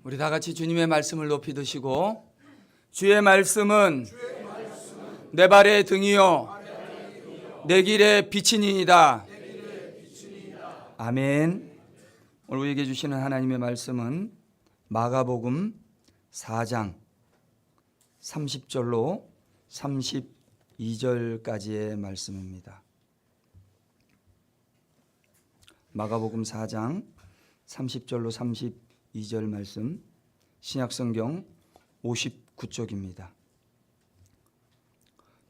우리 다 같이 주님의 말씀을 높이 드시고, 주의 말씀은 내 발의 등이요 내 길의 빛이니이다. 아멘. 오늘 우리에게 주시는 하나님의 말씀은 마가복음 4장 30절로 32절까지의 말씀입니다. 마가복음 4장 30절로 32절 말씀, 신약성경 59쪽입니다.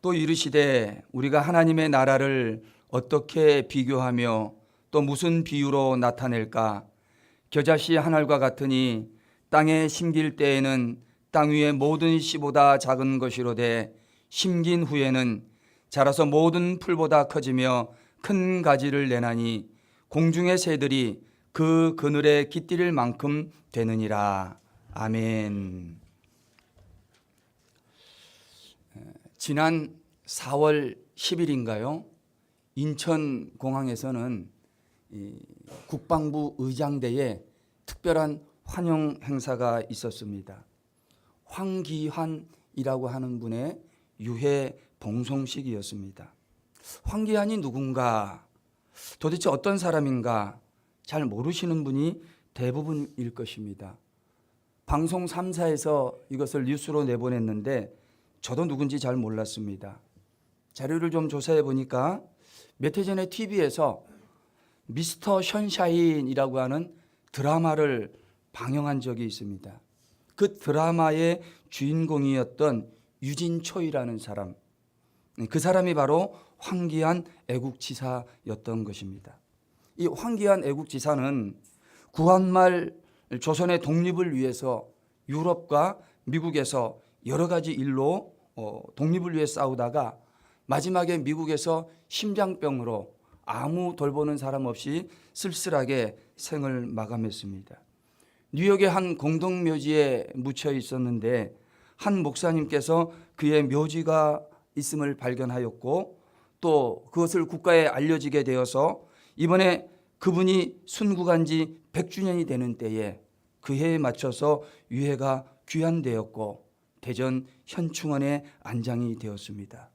또 이르시되 우리가 하나님의 나라를 어떻게 비교하며 또 무슨 비유로 나타낼까? 겨자씨 한 알과 같으니 땅에 심길 때에는 땅 위의 모든 씨보다 작은 것이로되 심긴 후에는 자라서 모든 풀보다 커지며 큰 가지를 내나니 공중의 새들이 그 그늘에 깃들일 만큼 되느니라. 아멘. 지난 4월 10일인가요? 인천공항에서는 국방부 의장대에 특별한 환영 행사가 있었습니다. 황기환이라고 하는 분의 유해 봉송식이었습니다. 황기환이 누군가, 도대체 어떤 사람인가 잘 모르시는 분이 대부분일 것입니다. 방송 3사에서 이것을 뉴스로 내보냈는데 저도 누군지 잘 몰랐습니다. 자료를 좀 조사해 보니까 몇 해 전에 TV에서 미스터 션샤인이라고 하는 드라마를 방영한 적이 있습니다. 그 드라마의 주인공이었던 유진초이라는 사람, 그 사람이 바로 황기환 애국지사였던 것입니다. 이 황기환 애국지사는 구한말 조선의 독립을 위해서 유럽과 미국에서 여러 가지 일로 독립을 위해 싸우다가 마지막에 미국에서 심장병으로 아무 돌보는 사람 없이 쓸쓸하게 생을 마감했습니다. 뉴욕의 한 공동묘지에 묻혀 있었는데 한 목사님께서 그의 묘지가 있음을 발견하였고 또 그것을 국가에 알려지게 되어서 이번에 그분이 순국한 지 100주년이 되는 때에 그 해에 맞춰서 유해가 귀환되었고 대전 현충원에 안장이 되었습니다.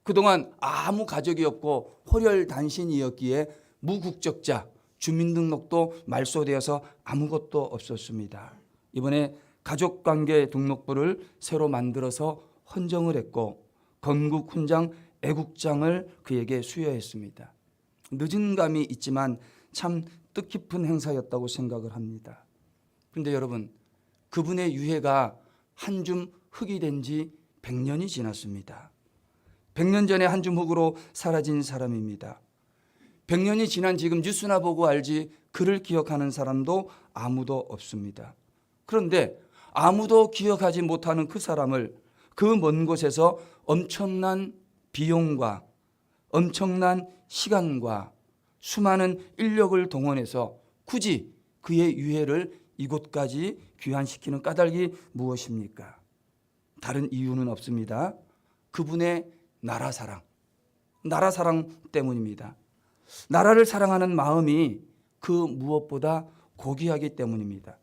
그동안 아무 가족이 없고 호렬단신이었기에 무국적자, 주민등록도 말소되어서 아무것도 없었습니다. 이번에 가족관계 등록부를 새로 만들어서 헌정을 했고 건국훈장 애국장을 그에게 수여했습니다. 늦은 감이 있지만 참 뜻깊은 행사였다고 생각을 합니다. 그런데 여러분, 그분의 유해가 한 줌 흙이 된 지 100년이 지났습니다. 100년 전에 한 줌 흙으로 사라진 사람입니다. 100년이 지난 지금 뉴스나 보고 알지 그를 기억하는 사람도 아무도 없습니다. 그런데 아무도 기억하지 못하는 그 사람을 그 먼 곳에서 엄청난 비용과 엄청난 시간과 수많은 인력을 동원해서 굳이 그의 유해를 이곳까지 귀환시키는 까닭이 무엇입니까? 다른 이유는 없습니다. 그분의 나라 사랑 때문입니다. 나라를 사랑하는 마음이 그 무엇보다 고귀하기 때문입니다.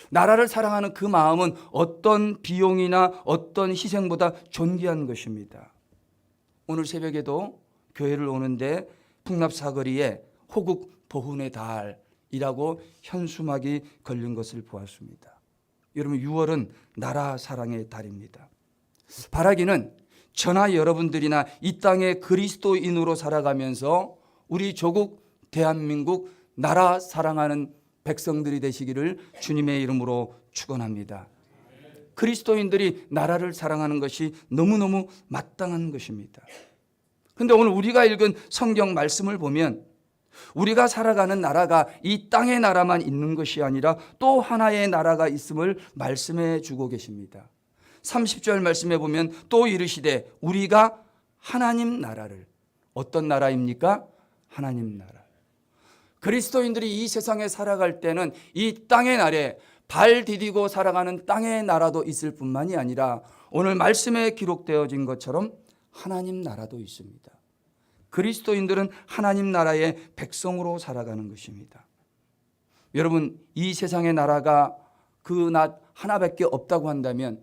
나라를 사랑하는 그 마음은 어떤 비용이나 어떤 희생보다 존귀한 것입니다. 오늘 새벽에도 교회를 오는데 풍납사거리에 호국 보훈의 달이라고 현수막이 걸린 것을 보았습니다. 여러분, 6월은 나라 사랑의 달입니다. 바라기는 저나 여러분들이나 이 땅에 그리스도인으로 살아가면서 우리 조국 대한민국 나라 사랑하는 백성들이 되시기를 주님의 이름으로 축원합니다. 그리스도인들이 나라를 사랑하는 것이 너무너무 마땅한 것입니다. 그런데 오늘 우리가 읽은 성경 말씀을 보면 우리가 살아가는 나라가 이 땅의 나라만 있는 것이 아니라 또 하나의 나라가 있음을 말씀해 주고 계십니다. 30절 말씀에 보면 또 이르시되 우리가 하나님 나라를, 어떤 나라입니까? 하나님 나라. 그리스도인들이 이 세상에 살아갈 때는 이 땅의 나라에 발 디디고 살아가는 땅의 나라도 있을 뿐만이 아니라 오늘 말씀에 기록되어진 것처럼 하나님 나라도 있습니다. 그리스도인들은 하나님 나라의 백성으로 살아가는 것입니다. 여러분, 이 세상의 나라가 그 낫 하나밖에 없다고 한다면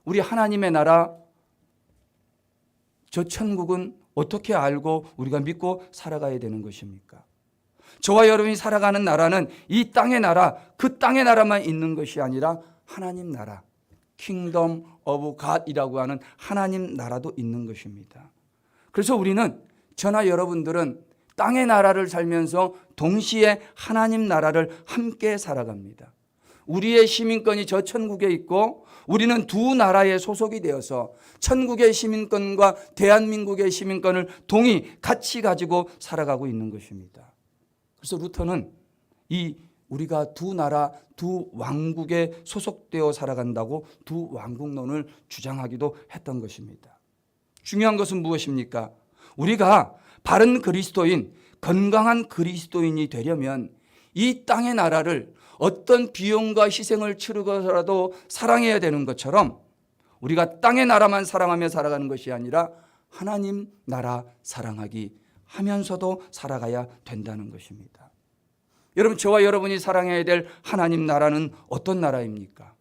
우리 하나님의 나라, 저 천국은 어떻게 알고 우리가 믿고 살아가야 되는 것입니까? 저와 여러분이 살아가는 나라는 이 땅의 나라, 그 땅의 나라만 있는 것이 아니라 하나님 나라, 킹덤 오브 갓이라고 하는 하나님 나라도 있는 것입니다. 그래서 우리는, 저나 여러분들은 땅의 나라를 살면서 동시에 하나님 나라를 함께 살아갑니다. 우리의 시민권이 저 천국에 있고 우리는 두 나라에 소속이 되어서 천국의 시민권과 대한민국의 시민권을 동이 같이 가지고 살아가고 있는 것입니다. 그래서 루터는 우리가 두 나라, 두 왕국에 소속되어 살아간다고 두 왕국론을 주장하기도 했던 것입니다. 중요한 것은 무엇입니까? 우리가 바른 그리스도인, 건강한 그리스도인이 되려면 이 땅의 나라를 어떤 비용과 희생을 치르고서라도 사랑해야 되는 것처럼 우리가 땅의 나라만 사랑하며 살아가는 것이 아니라 하나님 나라 사랑하기 하면서도 살아가야 된다는 것입니다. 여러분, 저와 여러분이 사랑해야 될 하나님 나라는 어떤 나라입니까?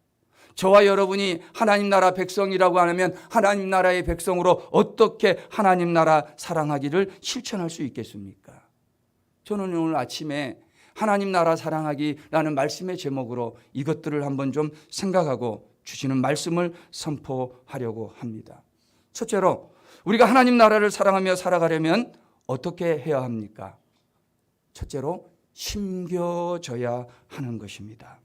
저와 여러분이 하나님 나라 백성이라고 하면 하나님 나라의 백성으로 어떻게 하나님 나라 사랑하기를 실천할 수 있겠습니까? 저는 오늘 아침에 하나님 나라 사랑하기라는 말씀의 제목으로 이것들을 한번 좀 생각하고 주시는 말씀을 선포하려고 합니다. 첫째로, 우리가 하나님 나라를 사랑하며 살아가려면 어떻게 해야 합니까? 첫째로, 심겨져야 하는 것입니다.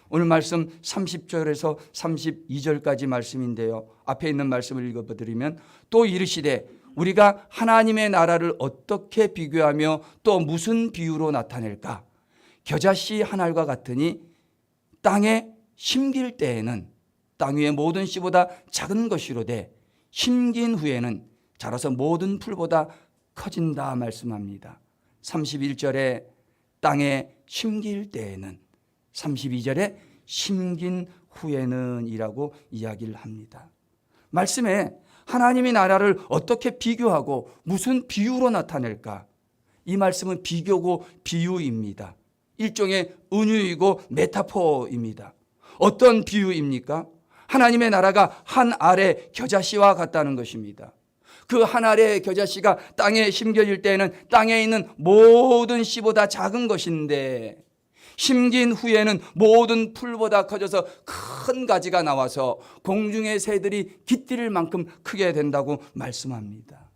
오늘 말씀 30절에서 32절까지 말씀인데요, 앞에 있는 말씀을 읽어드리면, 또 이르시되 우리가 하나님의 나라를 어떻게 비교하며 또 무슨 비유로 나타낼까? 겨자씨 한 알과 같으니 땅에 심길 때에는 땅 위의 모든 씨보다 작은 것이로되 심긴 후에는 자라서 모든 풀보다 커진다 말씀합니다. 31절에 땅에 심길 때에는, 32절에 심긴 후에는 이라고 이야기를 합니다. 말씀에 하나님의 나라를 어떻게 비교하고 무슨 비유로 나타낼까? 이 말씀은 비교고 비유입니다. 일종의 은유이고 메타포입니다. 어떤 비유입니까? 하나님의 나라가 한 알의 겨자씨와 같다는 것입니다. 그 한 알의 겨자씨가 땅에 심겨질 때에는 땅에 있는 모든 씨보다 작은 것인데 심긴 후에는 모든 풀보다 커져서 큰 가지가 나와서 공중의 새들이 깃들일 만큼 크게 된다고 말씀합니다.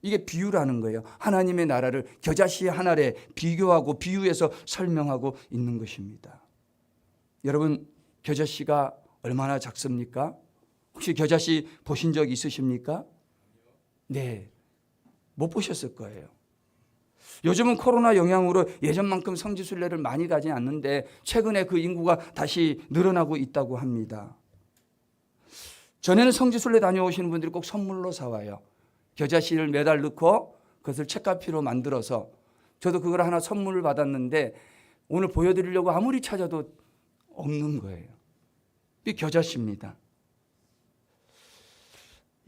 이게 비유라는 거예요. 하나님의 나라를 겨자씨 한 알에 비교하고 비유해서 설명하고 있는 것입니다. 여러분, 겨자씨가 얼마나 작습니까? 혹시 겨자씨 보신 적 있으십니까? 네, 못 보셨을 거예요. 요즘은 코로나 영향으로 예전만큼 성지순례를 많이 가지 않는데 최근에 그 인구가 다시 늘어나고 있다고 합니다. 전에는 성지순례 다녀오시는 분들이 꼭 선물로 사와요. 겨자씨를 매달 넣고 그것을 책가피로 만들어서, 저도 그걸 하나 선물을 받았는데 오늘 보여드리려고 아무리 찾아도 없는 거예요. 이게 겨자씨입니다.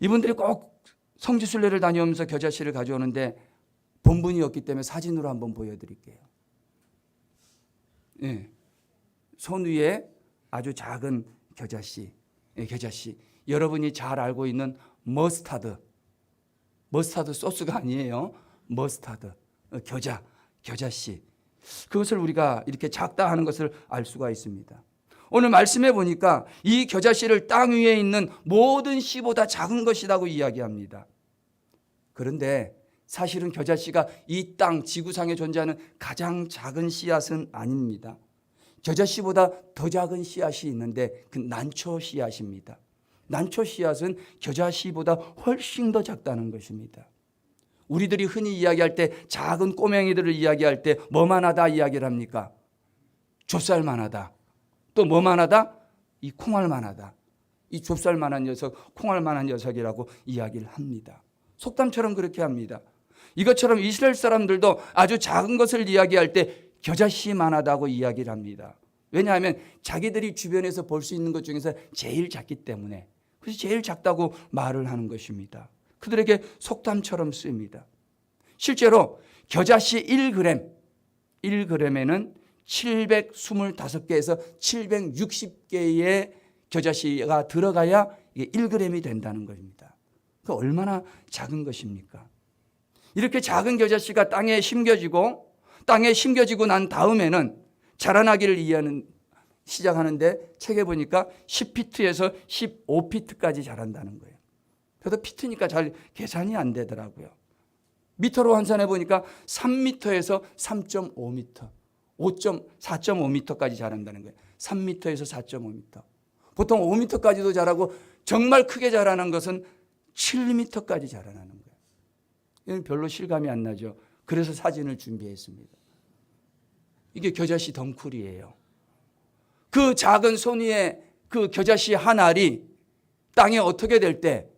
이분들이 꼭 성지순례를 다녀오면서 겨자씨를 가져오는데 본분이 없기 때문에 사진으로 한번 보여드릴게요. 네. 손 위에 아주 작은 겨자씨, 겨자씨. 여러분이 잘 알고 있는 머스타드 소스가 아니에요. 머스타드, 겨자씨. 그것을 우리가 이렇게 작다 하는 것을 알 수가 있습니다. 오늘 말씀해 보니까 이 겨자씨를 땅 위에 있는 모든 씨보다 작은 것이라고 이야기합니다. 그런데 사실은 겨자씨가 이 땅 지구상에 존재하는 가장 작은 씨앗은 아닙니다. 겨자씨보다 더 작은 씨앗이 있는데 그 난초 씨앗입니다. 난초 씨앗은 겨자씨보다 훨씬 더 작다는 것입니다. 우리들이 흔히 이야기할 때, 작은 꼬맹이들을 이야기할 때 뭐만 하다 이야기를 합니까? 좁쌀만 하다. 또 뭐만 하다? 이 콩알만 하다. 이 좁쌀만한 녀석, 콩알만한 녀석이라고 이야기를 합니다. 속담처럼 그렇게 합니다. 이것처럼 이스라엘 사람들도 아주 작은 것을 이야기할 때 겨자씨만하다고 이야기를 합니다. 왜냐하면 자기들이 주변에서 볼 수 있는 것 중에서 제일 작기 때문에, 그래서 제일 작다고 말을 하는 것입니다. 그들에게 속담처럼 쓰입니다. 실제로 겨자씨 1g에는 725개에서 760개의 겨자씨가 들어가야 이게 1g이 된다는 겁니다. 그 얼마나 작은 것입니까? 이렇게 작은 겨자씨가 땅에 심겨지고 난 다음에는 자라나기를 시작하는데 책에 보니까 10피트에서 15피트까지 자란다는 거예요. 그래도 피트니까 잘 계산이 안 되더라고요. 미터로 환산해 보니까 3미터에서 3.5미터, 4.5미터까지 자란다는 거예요. 3미터에서 4.5미터. 보통 5미터까지도 자라고 정말 크게 자라는 것은 7미터까지 자라나는 거예요. 이건 별로 실감이 안 나죠. 그래서 사진을 준비했습니다. 이게 겨자씨 덩쿨이에요. 그 작은 손위에 그 겨자씨 한 알이 땅에 어떻게 될 때?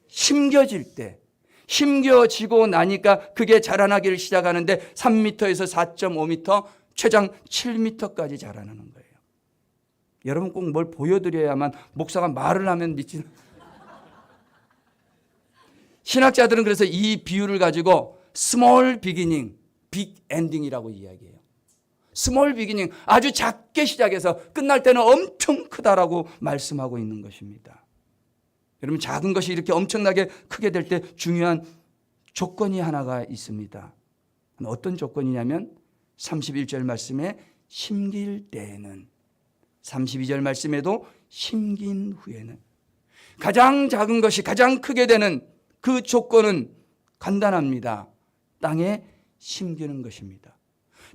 심겨질 때. 심겨지고 나니까 그게 자라나기를 시작하는데 3m에서 4.5m, 최장 7m까지 자라나는 거예요. 여러분 꼭 뭘 보여드려야만 목사가 말을 하면 믿지는. 신학자들은 그래서 이 비유를 가지고 small beginning, big ending이라고 이야기해요. 스몰 비기닝, 아주 작게 시작해서 끝날 때는 엄청 크다라고 말씀하고 있는 것입니다. 여러분 작은 것이 이렇게 엄청나게 크게 될 때 중요한 조건이 하나가 있습니다. 어떤 조건이냐면 31절 말씀에 심길 때에는, 32절 말씀에도 심긴 후에는, 가장 작은 것이 가장 크게 되는 그 조건은 간단합니다. 땅에 심기는 것입니다.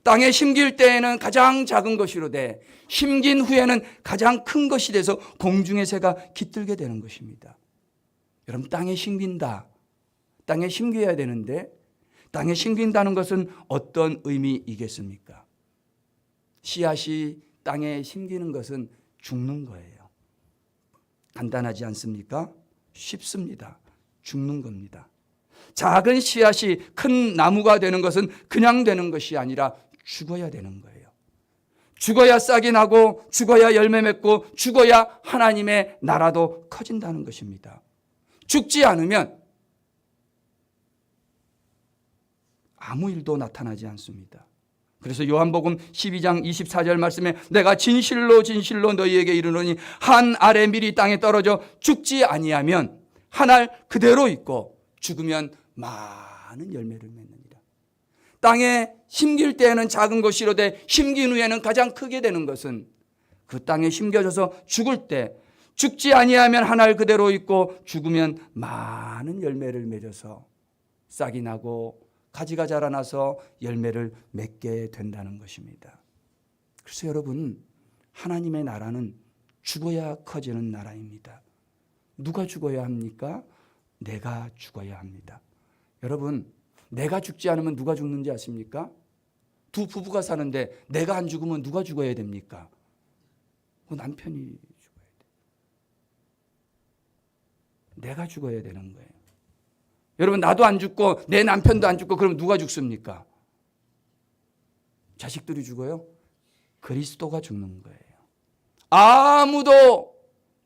땅에 심길 때에는 가장 작은 것으로 돼, 심긴 후에는 가장 큰 것이 돼서 공중의 새가 깃들게 되는 것입니다. 여러분 땅에 심긴다. 땅에 심겨야 되는데 땅에 심긴다는 것은 어떤 의미이겠습니까? 씨앗이 땅에 심기는 것은 죽는 거예요. 간단하지 않습니까? 쉽습니다. 죽는 겁니다. 작은 씨앗이 큰 나무가 되는 것은 그냥 되는 것이 아니라 죽어야 되는 거예요. 죽어야 싹이 나고 죽어야 열매 맺고 죽어야 하나님의 나라도 커진다는 것입니다. 죽지 않으면 아무 일도 나타나지 않습니다. 그래서 요한복음 12장 24절 말씀에 내가 진실로 진실로 너희에게 이르노니 한 알의 밀이 땅에 떨어져 죽지 아니하면 한 알 그대로 있고 죽으면 많은 열매를 맺느니라. 땅에 심길 때에는 작은 것이로되 심긴 후에는 가장 크게 되는 것은 그 땅에 심겨져서 죽을 때 죽지 아니하면 한 알 그대로 있고 죽으면 많은 열매를 맺어서 싹이 나고 가지가 자라나서 열매를 맺게 된다는 것입니다. 그래서 여러분 하나님의 나라는 죽어야 커지는 나라입니다. 누가 죽어야 합니까? 내가 죽어야 합니다. 여러분 내가 죽지 않으면 누가 죽는지 아십니까? 두 부부가 사는데 내가 안 죽으면 누가 죽어야 됩니까? 남편이 죽어야 돼. 내가 죽어야 되는 거예요. 여러분 나도 안 죽고 내 남편도 안 죽고 그럼 누가 죽습니까? 자식들이 죽어요? 그리스도가 죽는 거예요. 아무도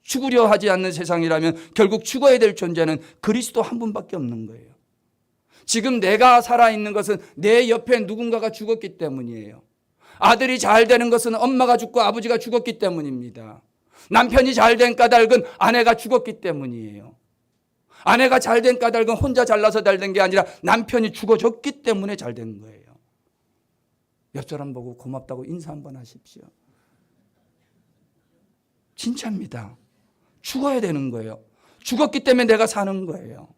죽으려 하지 않는 세상이라면 결국 죽어야 될 존재는 그리스도 한 분밖에 없는 거예요. 지금 내가 살아있는 것은 내 옆에 누군가가 죽었기 때문이에요. 아들이 잘 되는 것은 엄마가 죽고 아버지가 죽었기 때문입니다. 남편이 잘 된 까닭은 아내가 죽었기 때문이에요. 아내가 잘 된 까닭은 혼자 잘나서 잘 된 게 아니라 남편이 죽어줬기 때문에 잘 된 거예요. 옆 사람 보고 고맙다고 인사 한번 하십시오. 진짜입니다. 죽어야 되는 거예요. 죽었기 때문에 내가 사는 거예요.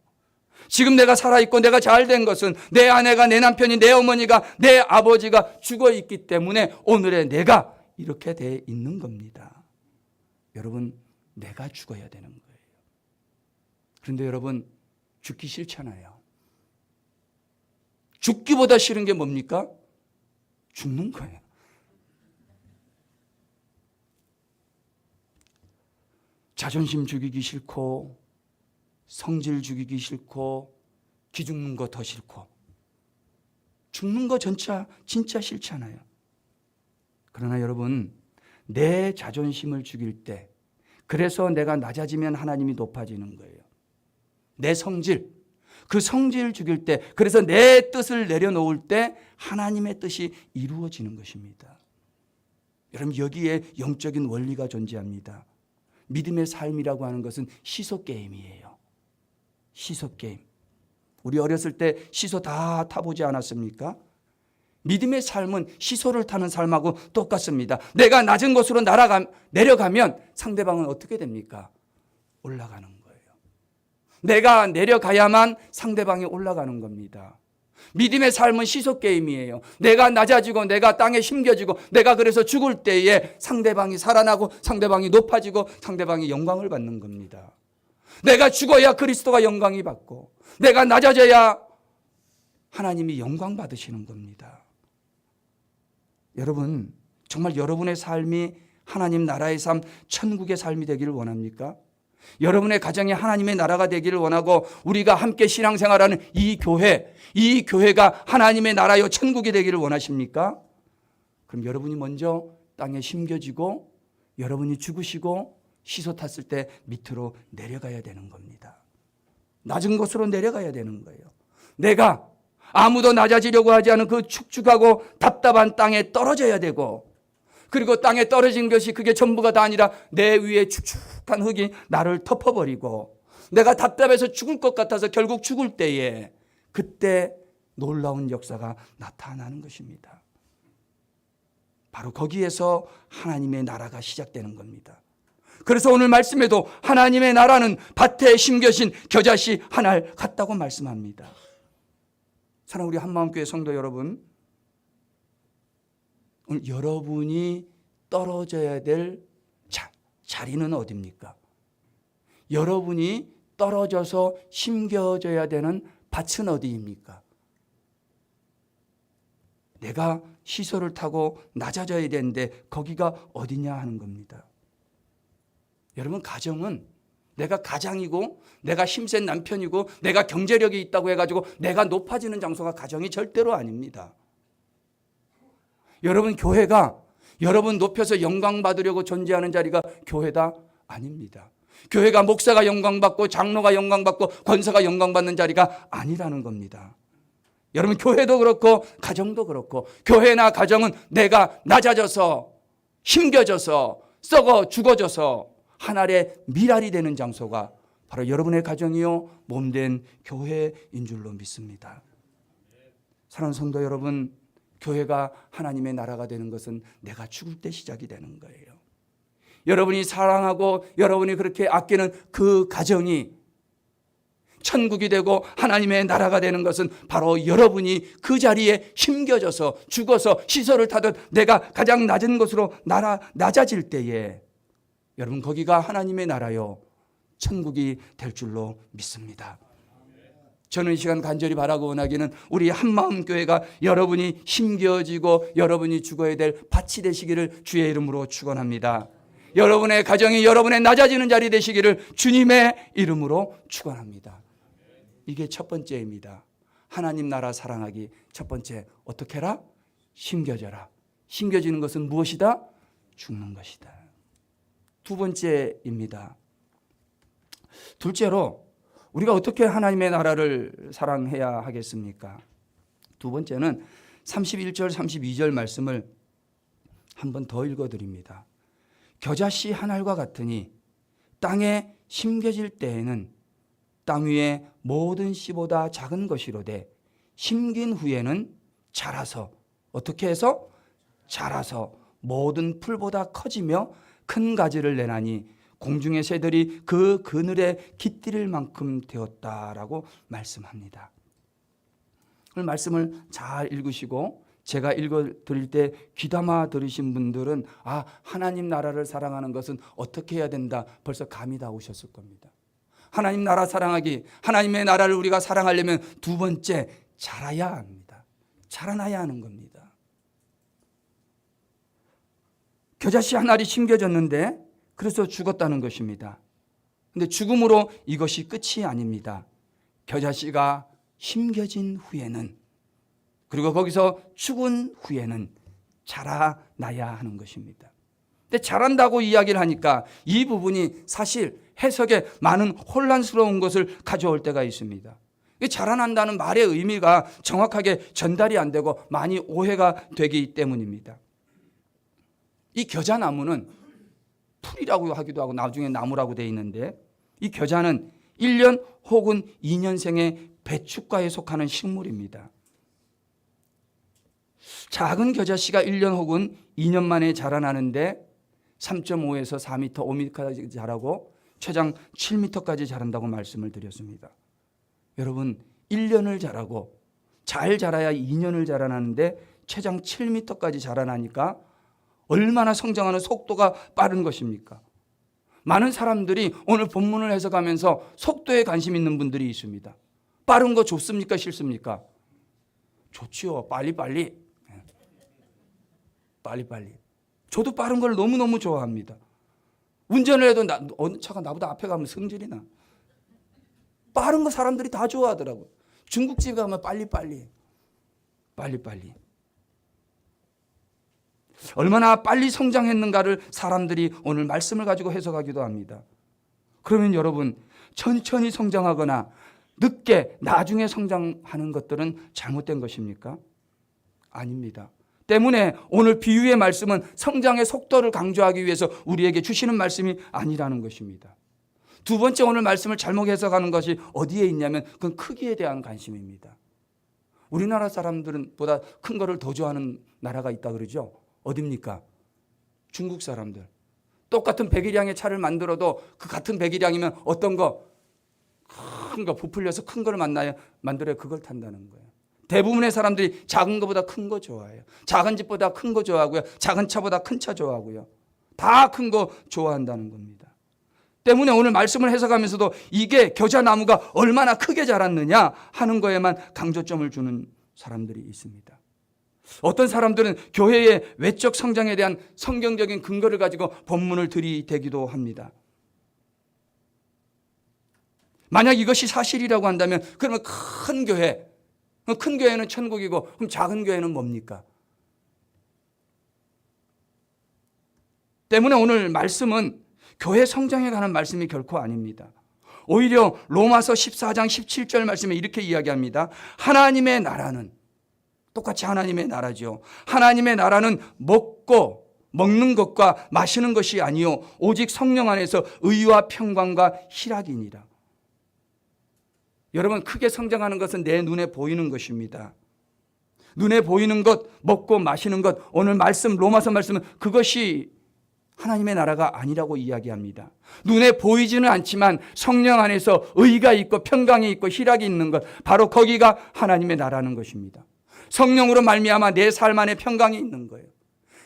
지금 내가 살아있고 내가 잘 된 것은 내 아내가, 내 남편이, 내 어머니가, 내 아버지가 죽어있기 때문에 오늘의 내가 이렇게 돼 있는 겁니다. 여러분 내가 죽어야 되는 거예요. 그런데 여러분 죽기 싫잖아요. 죽기보다 싫은 게 뭡니까? 죽는 거예요. 자존심 죽이기 싫고 성질 죽이기 싫고 기죽는 거 더 싫고 죽는 거 진짜 싫잖아요. 그러나 여러분 내 자존심을 죽일 때 그래서 내가 낮아지면 하나님이 높아지는 거예요. 내 성질 그 성질을 죽일 때, 그래서 내 뜻을 내려놓을 때 하나님의 뜻이 이루어지는 것입니다. 여러분, 여기에 영적인 원리가 존재합니다. 믿음의 삶이라고 하는 것은 시소 게임이에요. 시소 게임. 우리 어렸을 때 시소 다 타보지 않았습니까? 믿음의 삶은 시소를 타는 삶하고 똑같습니다. 내가 낮은 곳으로 내려가면 상대방은 어떻게 됩니까? 올라가는 거예요. 내가 내려가야만 상대방이 올라가는 겁니다. 믿음의 삶은 시소 게임이에요. 내가 낮아지고 내가 땅에 심겨지고 내가 그래서 죽을 때에 상대방이 살아나고 상대방이 높아지고 상대방이 영광을 받는 겁니다. 내가 죽어야 그리스도가 영광이 받고 내가 낮아져야 하나님이 영광 받으시는 겁니다. 여러분, 정말 여러분의 삶이 하나님 나라의 삶, 천국의 삶이 되기를 원합니까? 여러분의 가정이 하나님의 나라가 되기를 원하고 우리가 함께 신앙생활하는 이 교회가 하나님의 나라요 천국이 되기를 원하십니까? 그럼 여러분이 먼저 땅에 심겨지고 여러분이 죽으시고 시소 탔을 때 밑으로 내려가야 되는 겁니다. 낮은 곳으로 내려가야 되는 거예요. 내가 아무도 낮아지려고 하지 않은 그 축축하고 답답한 땅에 떨어져야 되고, 그리고 땅에 떨어진 것이 그게 전부가 다 아니라 내 위에 축축한 흙이 나를 덮어버리고 내가 답답해서 죽을 것 같아서 결국 죽을 때에 그때 놀라운 역사가 나타나는 것입니다. 바로 거기에서 하나님의 나라가 시작되는 겁니다. 그래서 오늘 말씀에도 하나님의 나라는 밭에 심겨진 겨자씨 한 알 같다고 말씀합니다. 사랑하는 우리 한마음교회 성도 여러분, 오늘 여러분이 떨어져야 될 자리는 어디입니까? 여러분이 떨어져서 심겨져야 되는 밭은 어디입니까? 내가 시소를 타고 낮아져야 되는데 거기가 어디냐 하는 겁니다. 여러분, 가정은 내가 가장이고 내가 힘센 남편이고 내가 경제력이 있다고 해가지고 내가 높아지는 장소가 가정이 절대로 아닙니다. 여러분, 교회가 여러분 높여서 영광 받으려고 존재하는 자리가 교회다? 아닙니다. 교회가 목사가 영광받고 장로가 영광받고 권사가 영광받는 자리가 아니라는 겁니다. 여러분, 교회도 그렇고 가정도 그렇고 교회나 가정은 내가 낮아져서 힘겨져서 썩어 죽어져서 하늘의 미랄이 되는 장소가 바로 여러분의 가정이요 몸된 교회인 줄로 믿습니다. 사랑하는 성도 여러분, 교회가 하나님의 나라가 되는 것은 내가 죽을 때 시작이 되는 거예요. 여러분이 사랑하고 여러분이 그렇게 아끼는 그 가정이 천국이 되고 하나님의 나라가 되는 것은 바로 여러분이 그 자리에 심겨져서 죽어서 시소를 타듯 내가 가장 낮은 곳으로 낮아질 때에 여러분, 거기가 하나님의 나라요 천국이 될 줄로 믿습니다. 저는 이 시간 간절히 바라고 원하기는 우리 한마음교회가 여러분이 심겨지고 여러분이 죽어야 될 밭이 되시기를 주의 이름으로 축원합니다. 여러분의 가정이 여러분의 낮아지는 자리 되시기를 주님의 이름으로 축원합니다. 이게 첫 번째입니다. 하나님 나라 사랑하기 첫 번째, 어떻게 해라? 심겨져라. 심겨지는 것은 무엇이다? 죽는 것이다. 두 번째입니다. 둘째로 우리가 어떻게 하나님의 나라를 사랑해야 하겠습니까? 두 번째는 31절 32절 말씀을 한 번 더 읽어드립니다. 겨자씨 한 알과 같으니 땅에 심겨질 때에는 땅 위에 모든 씨보다 작은 것이로되 심긴 후에는 자라서, 어떻게 해서? 자라서 모든 풀보다 커지며 큰 가지를 내나니 공중의 새들이 그 그늘에 깃들일 만큼 되었다라고 말씀합니다. 오늘 말씀을 잘 읽으시고 제가 읽어드릴 때 귀담아 들으신 분들은 하나님 나라를 사랑하는 것은 어떻게 해야 된다 벌써 감이 다 오셨을 겁니다. 하나님 나라 사랑하기, 하나님의 나라를 우리가 사랑하려면 두 번째, 자라야 합니다. 자라나야 하는 겁니다. 겨자씨 한 알이 심겨졌는데 그래서 죽었다는 것입니다. 그런데 죽음으로 이것이 끝이 아닙니다. 겨자씨가 심겨진 후에는, 그리고 거기서 죽은 후에는 자라나야 하는 것입니다. 근데 자란다고 이야기를 하니까 이 부분이 사실 해석에 많은 혼란스러운 것을 가져올 때가 있습니다. 자라난다는 말의 의미가 정확하게 전달이 안 되고 많이 오해가 되기 때문입니다. 이 겨자나무는 풀이라고 하기도 하고 나중에 나무라고 되어 있는데, 이 겨자는 1년 혹은 2년생의 배춧가에 속하는 식물입니다. 작은 겨자씨가 1년 혹은 2년 만에 자라나는데 3.5에서 4m, 5m까지 자라고 최장 7m까지 자란다고 말씀을 드렸습니다. 여러분, 1년을 자라고 잘 자라야 2년을 자라나는데 최장 7m까지 자라나니까 얼마나 성장하는 속도가 빠른 것입니까? 많은 사람들이 오늘 본문을 해석하면서 속도에 관심 있는 분들이 있습니다. 빠른 거 좋습니까? 싫습니까? 좋지요. 빨리빨리. 빨리빨리. 저도 빠른 걸 너무너무 좋아합니다. 운전을 해도 어느 차가 나보다 앞에 가면 성질이 나. 빠른 거 사람들이 다 좋아하더라고요. 중국집 가면 빨리빨리. 빨리빨리. 얼마나 빨리 성장했는가를 사람들이 오늘 말씀을 가지고 해석하기도 합니다. 그러면 여러분, 천천히 성장하거나 늦게 나중에 성장하는 것들은 잘못된 것입니까? 아닙니다. 때문에 오늘 비유의 말씀은 성장의 속도를 강조하기 위해서 우리에게 주시는 말씀이 아니라는 것입니다. 두 번째, 오늘 말씀을 잘못 해석하는 것이 어디에 있냐면 그건 크기에 대한 관심입니다. 우리나라 사람들은 보다 큰 거를 더 좋아하는 나라가 있다 그러죠. 어딥니까? 중국 사람들. 똑같은 배기량의 차를 만들어도 그 같은 배기량이면 어떤 거? 큰 거 부풀려서 큰 거를 만들어야 그걸 탄다는 거예요. 대부분의 사람들이 작은 것보다 큰 거 좋아해요. 작은 집보다 큰 거 좋아하고요. 작은 차보다 큰 차 좋아하고요. 다 큰 거 좋아한다는 겁니다. 때문에 오늘 말씀을 해석하면서도 이게 겨자나무가 얼마나 크게 자랐느냐 하는 거에만 강조점을 주는 사람들이 있습니다. 어떤 사람들은 교회의 외적 성장에 대한 성경적인 근거를 가지고 본문을 들이대기도 합니다. 만약 이것이 사실이라고 한다면 그러면 큰 교회는 천국이고 그럼 작은 교회는 뭡니까? 때문에 오늘 말씀은 교회 성장에 관한 말씀이 결코 아닙니다. 오히려 로마서 14장 17절 말씀에 이렇게 이야기합니다. 하나님의 나라는, 똑같이 하나님의 나라죠. 하나님의 나라는 먹는 것과 마시는 것이 아니요 오직 성령 안에서 의와 평강과 희락이니라. 여러분, 크게 성장하는 것은 내 눈에 보이는 것입니다. 눈에 보이는 것, 먹고 마시는 것, 오늘 말씀, 로마서 말씀은 그것이 하나님의 나라가 아니라고 이야기합니다. 눈에 보이지는 않지만 성령 안에서 의가 있고 평강이 있고 희락이 있는 것, 바로 거기가 하나님의 나라는 것입니다. 성령으로 말미암아 내 삶 안에 평강이 있는 거예요.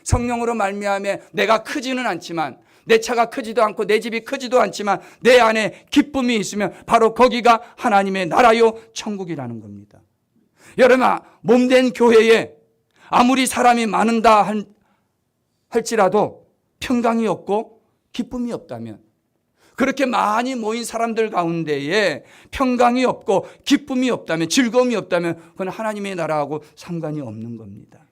성령으로 말미암아 내가 크지는 않지만, 내 차가 크지도 않고 내 집이 크지도 않지만 내 안에 기쁨이 있으면 바로 거기가 하나님의 나라요 천국이라는 겁니다. 여러분, 몸된 교회에 아무리 사람이 많은다 할지라도 평강이 없고 기쁨이 없다면, 그렇게 많이 모인 사람들 가운데에 평강이 없고 기쁨이 없다면, 즐거움이 없다면 그건 하나님의 나라하고 상관이 없는 겁니다.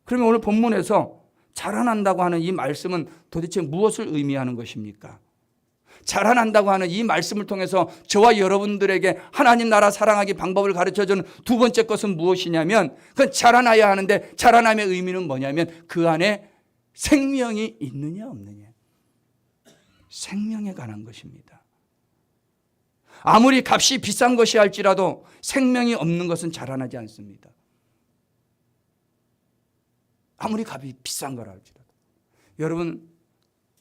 그러면 오늘 본문에서 자라난다고 하는 이 말씀은 도대체 무엇을 의미하는 것입니까? 자라난다고 하는 이 말씀을 통해서 저와 여러분들에게 하나님 나라 사랑하기 방법을 가르쳐주는 두 번째 것은 무엇이냐면, 그건 자라나야 하는데 자라남의 의미는 뭐냐면 그 안에 생명이 있느냐 없느냐, 생명에 관한 것입니다. 아무리 값이 비싼 것이 할지라도 생명이 없는 것은 자라나지 않습니다. 아무리 값이 비싼 거라 할지라도. 여러분,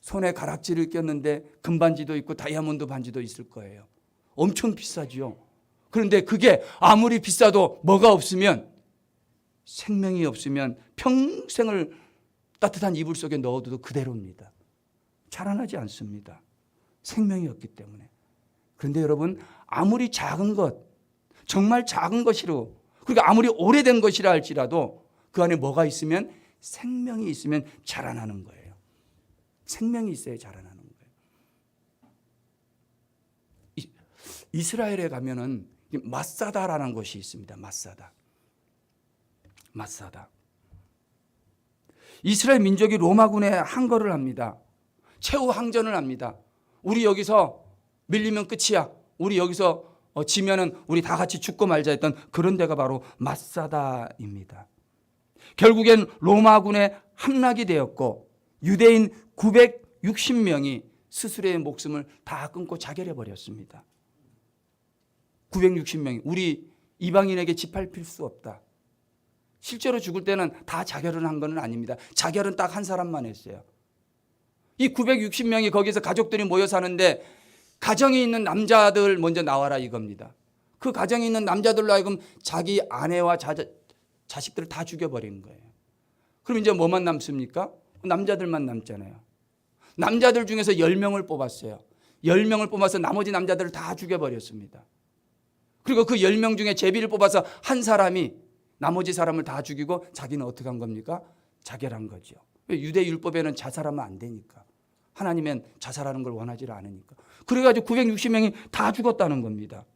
손에 가락지를 꼈는데 금반지도 있고 다이아몬드 반지도 있을 거예요. 엄청 비싸지요. 그런데 그게 아무리 비싸도 뭐가 없으면, 생명이 없으면 평생을 따뜻한 이불 속에 넣어둬도 그대로입니다. 자라나지 않습니다. 생명이 없기 때문에. 그런데 여러분, 아무리 작은 것, 정말 작은 것이로, 그러니까 아무리 오래된 것이라 할지라도 그 안에 뭐가 있으면, 생명이 있으면 자라나는 거예요. 생명이 있어야 자라나는 거예요. 이스라엘에 가면은 마사다라는 곳이 있습니다. 마사다. 이스라엘 민족이 로마군에 항거를 합니다. 최후 항전을 합니다. 우리 여기서 밀리면 끝이야. 우리 여기서 지면은 우리 다 같이 죽고 말자 했던 그런 데가 바로 마사다입니다. 결국엔 로마군에 함락이 되었고 유대인 960명이 스스로의 목숨을 다 끊고 자결해 버렸습니다. 960명이 우리 이방인에게 짓밟힐 수 없다. 실제로 죽을 때는 다 자결을 한 건 아닙니다. 자결은 딱 한 사람만 했어요. 이 960명이 거기서 가족들이 모여 사는데 가정이 있는 남자들 먼저 나와라 이겁니다. 그 가정에 있는 남자들로 하여금 자기 아내와 자식들을 다 죽여버린 거예요. 그럼 이제 뭐만 남습니까? 남자들만 남잖아요. 남자들 중에서 10명을 뽑았어요. 10명을 뽑아서 나머지 남자들을 다 죽여버렸습니다. 그리고 그 10명 중에 제비를 뽑아서 한 사람이 나머지 사람을 다 죽이고 자기는 어떻게 한 겁니까? 자결한 거죠. 유대 율법에는 자살하면 안 되니까. 하나님은 자살하는 걸 원하지 않으니까. 그래가지고 960명이 다 죽었다는 겁니다.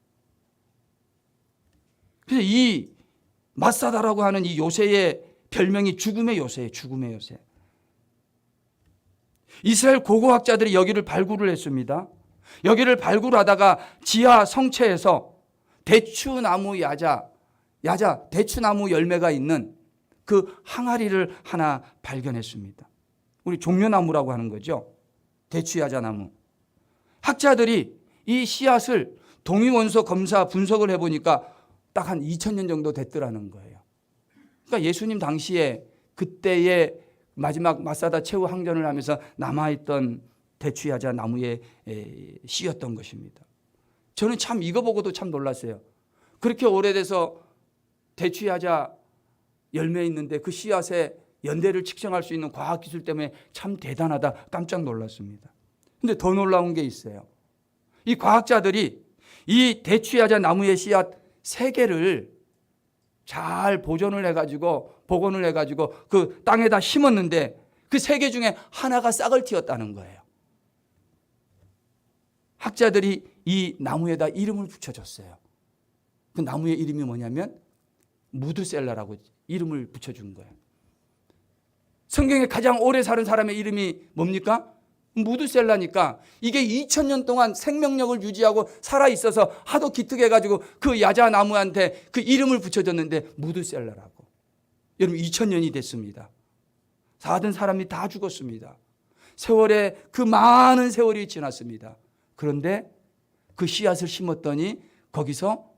그래서 이 마사다라고 하는 이 요새의 별명이 죽음의 요새예요. 죽음의 요새. 이스라엘 고고학자들이 여기를 발굴을 했습니다. 여기를 발굴하다가 지하 성체에서 대추나무 대추나무 열매가 있는 그 항아리를 하나 발견했습니다. 우리 종려나무라고 하는 거죠. 대추야자나무. 학자들이 이 씨앗을 동위원소 검사 분석을 해보니까 딱 한 2000년 정도 됐더라는 거예요. 그러니까 예수님 당시에 그때의 마지막 마사다 최후 항전을 하면서 남아있던 대추야자 나무의 씨였던 것입니다. 저는 참 이거 보고도 참 놀랐어요. 그렇게 오래돼서 대추야자 열매 있는데 그 씨앗의 연대를 측정할 수 있는 과학기술 때문에 참 대단하다 깜짝 놀랐습니다. 근데 더 놀라운 게 있어요. 이 과학자들이 이 대추야자 나무의 씨앗 3개를 잘 보존을 해가지고 복원을 해가지고 그 땅에다 심었는데 그 3개 중에 하나가 싹을 틔웠다는 거예요. 학자들이 이 나무에다 이름을 붙여줬어요. 그 나무의 이름이 뭐냐면 무드셀라라고 이름을 붙여준 거예요. 성경에 가장 오래 사는 사람의 이름이 뭡니까? 무드셀라니까 이게 2000년 동안 생명력을 유지하고 살아있어서 하도 기특해가지고 그 야자나무한테 그 이름을 붙여줬는데 무드셀라라고. 여러분 2000년이 됐습니다. 사던 사람이 다 죽었습니다. 세월에 그 많은 세월이 지났습니다. 그런데 그 씨앗을 심었더니 거기서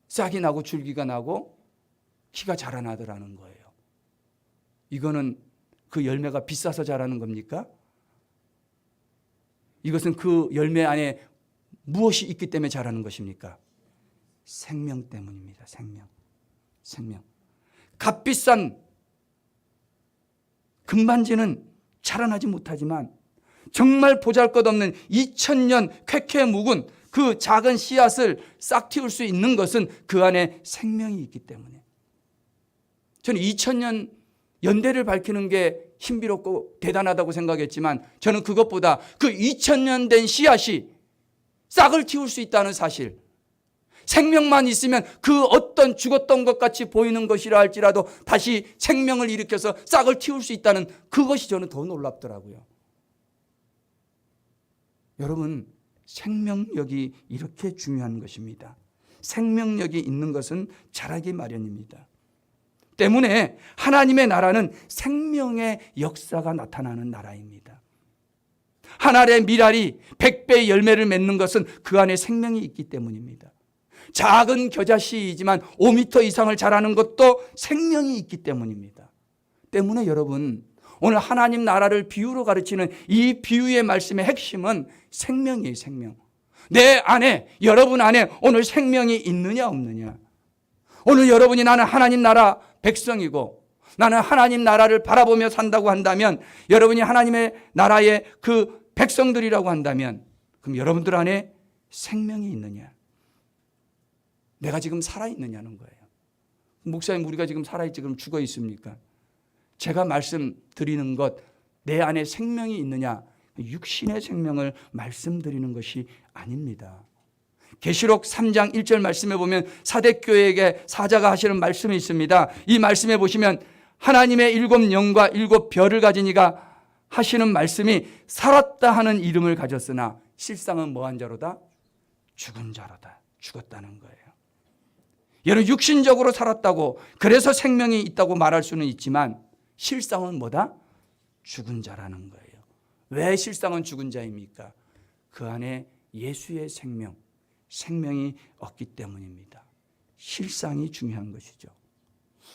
싹이 나고 줄기가 나고 키가 자라나더라는 거예요. 이거는 그 열매가 비싸서 자라는 겁니까? 이것은 그 열매 안에 무엇이 있기 때문에 자라는 것입니까? 생명 때문입니다. 생명. 값비싼 금반지는 자라나지 못하지만 정말 보잘것없는 2000년 쾌쾌 묵은 그 작은 씨앗을 싹 틔울 수 있는 것은 그 안에 생명이 있기 때문에. 저는 2000년 연대를 밝히는 게 신비롭고 대단하다고 생각했지만 저는 그것보다 그 2000년 된 씨앗이 싹을 틔울 수 있다는 사실, 생명만 있으면 그 어떤 죽었던 것 같이 보이는 것이라 할지라도 다시 생명을 일으켜서 싹을 틔울 수 있다는 그것이 저는 더 놀랍더라고요. 여러분, 생명력이 이렇게 중요한 것입니다. 생명력이 있는 것은 자라기 마련입니다. 때문에 하나님의 나라는 생명의 역사가 나타나는 나라입니다. 한 알의 밀알이 100배의 열매를 맺는 것은 그 안에 생명이 있기 때문입니다. 작은 겨자씨이지만 5m 이상을 자라는 것도 생명이 있기 때문입니다. 때문에 여러분, 오늘 하나님 나라를 비유로 가르치는 이 비유의 말씀의 핵심은 생명이에요. 생명. 내 안에, 여러분 안에 오늘 생명이 있느냐 없느냐. 오늘 여러분이 나는 하나님 나라 백성이고 나는 하나님 나라를 바라보며 산다고 한다면, 여러분이 하나님의 나라의 그 백성들이라고 한다면, 그럼 여러분들 안에 생명이 있느냐, 내가 지금 살아있느냐는 거예요. 목사님, 우리가 지금 살아있지 그럼 죽어 있습니까? 제가 말씀드리는 것, 내 안에 생명이 있느냐, 육신의 생명을 말씀드리는 것이 아닙니다. 계시록 3장 1절 말씀에 보면 사대교회에게 사자가 하시는 말씀이 있습니다. 이 말씀에 보시면 하나님의 7 영과 7 별을 가진 이가 하시는 말씀이 살았다 하는 이름을 가졌으나 실상은 뭐한 자로다? 죽은 자로다. 죽었다는 거예요. 여러분 육신적으로 살았다고 그래서 생명이 있다고 말할 수는 있지만 실상은 뭐다? 죽은 자라는 거예요. 왜 실상은 죽은 자입니까? 그 안에 예수의 생명이 없기 때문입니다. 실상이 중요한 것이죠.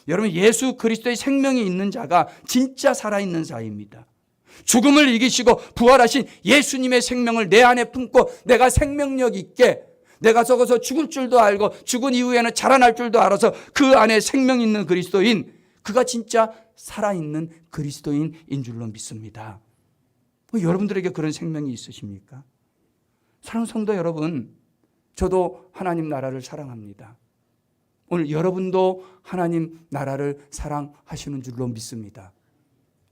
여러분 예수 그리스도의 생명이 있는 자가 진짜 살아있는 자입니다. 죽음을 이기시고 부활하신 예수님의 생명을 내 안에 품고 내가 생명력 있게 내가 적어서 죽을 줄도 알고 죽은 이후에는 자라날 줄도 알아서 그 안에 생명 있는 그리스도인, 그가 진짜 살아있는 그리스도인인 줄로 믿습니다. 여러분들에게 그런 생명이 있으십니까? 사랑하는 성도 여러분, 저도 하나님 나라를 사랑합니다. 오늘 여러분도 하나님 나라를 사랑하시는 줄로 믿습니다.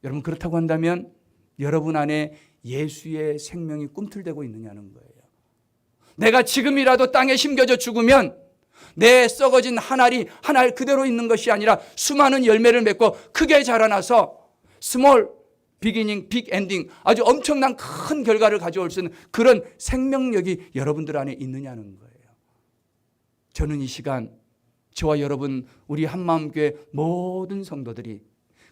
여러분 그렇다고 한다면 여러분 안에 예수의 생명이 꿈틀대고 있느냐는 거예요. 내가 지금이라도 땅에 심겨져 죽으면 내 썩어진 한 알이 한 알 그대로 있는 것이 아니라 수많은 열매를 맺고 크게 자라나서 스몰 비기닝 빅 엔딩, 아주 엄청난 큰 결과를 가져올 수 있는 그런 생명력이 여러분들 안에 있느냐는 거예요. 저는 이 시간 저와 여러분 우리 한마음교회 모든 성도들이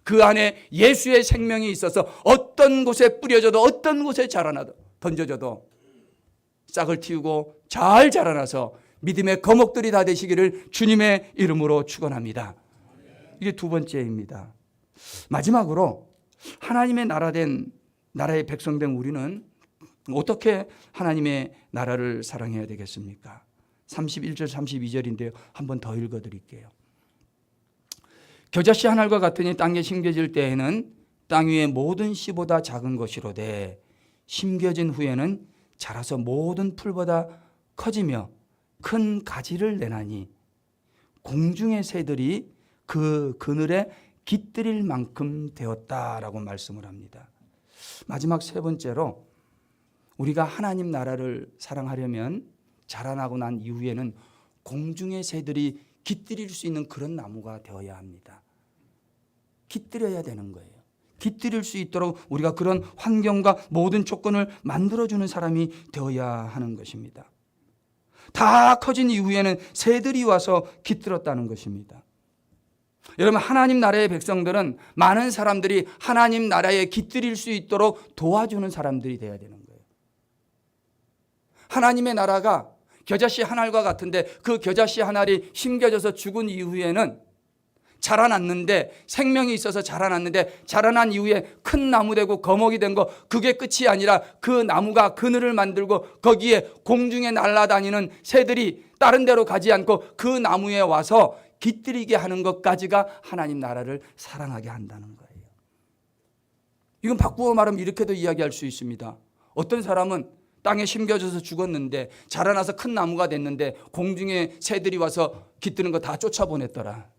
그 안에 예수의 생명이 있어서 어떤 곳에 뿌려져도 어떤 곳에 자라나도 던져져도 싹을 틔우고 잘 자라나서 믿음의 거목들이 다 되시기를 주님의 이름으로 축원합니다. 이게 두 번째입니다. 마지막으로 하나님의 나라의 백성된 우리는 어떻게 하나님의 나라를 사랑해야 되겠습니까? 31절 32절인데요. 한 번 더 읽어드릴게요. 겨자씨 한 알과 같으니 땅에 심겨질 때에는 땅 위의 모든 씨보다 작은 것이로되 심겨진 후에는 자라서 모든 풀보다 커지며 큰 가지를 내나니 공중의 새들이 그 그늘에 깃들일 만큼 되었다라고 말씀을 합니다. 마지막 세 번째로 우리가 하나님 나라를 사랑하려면 자라나고 난 이후에는 공중의 새들이 깃들일 수 있는 그런 나무가 되어야 합니다. 깃들여야 되는 거예요. 깃들일 수 있도록 우리가 그런 환경과 모든 조건을 만들어주는 사람이 되어야 하는 것입니다. 다 커진 이후에는 새들이 와서 깃들었다는 것입니다. 여러분 하나님 나라의 백성들은 많은 사람들이 하나님 나라에 깃들일 수 있도록 도와주는 사람들이 되어야 되는 거예요. 하나님의 나라가 겨자씨 한 알과 같은데 그 겨자씨 한 알이 심겨져서 죽은 이후에는 자라났는데 생명이 있어서 자라났는데 자라난 이후에 큰 나무 되고 거목이 된 거 그게 끝이 아니라 그 나무가 그늘을 만들고 거기에 공중에 날아다니는 새들이 다른 데로 가지 않고 그 나무에 와서 깃들이게 하는 것까지가 하나님 나라를 사랑하게 한다는 거예요. 이건 바꾸어 말하면 이렇게도 이야기할 수 있습니다. 어떤 사람은 땅에 심겨져서 죽었는데 자라나서 큰 나무가 됐는데 공중에 새들이 와서 깃드는 거 다 쫓아보냈더라.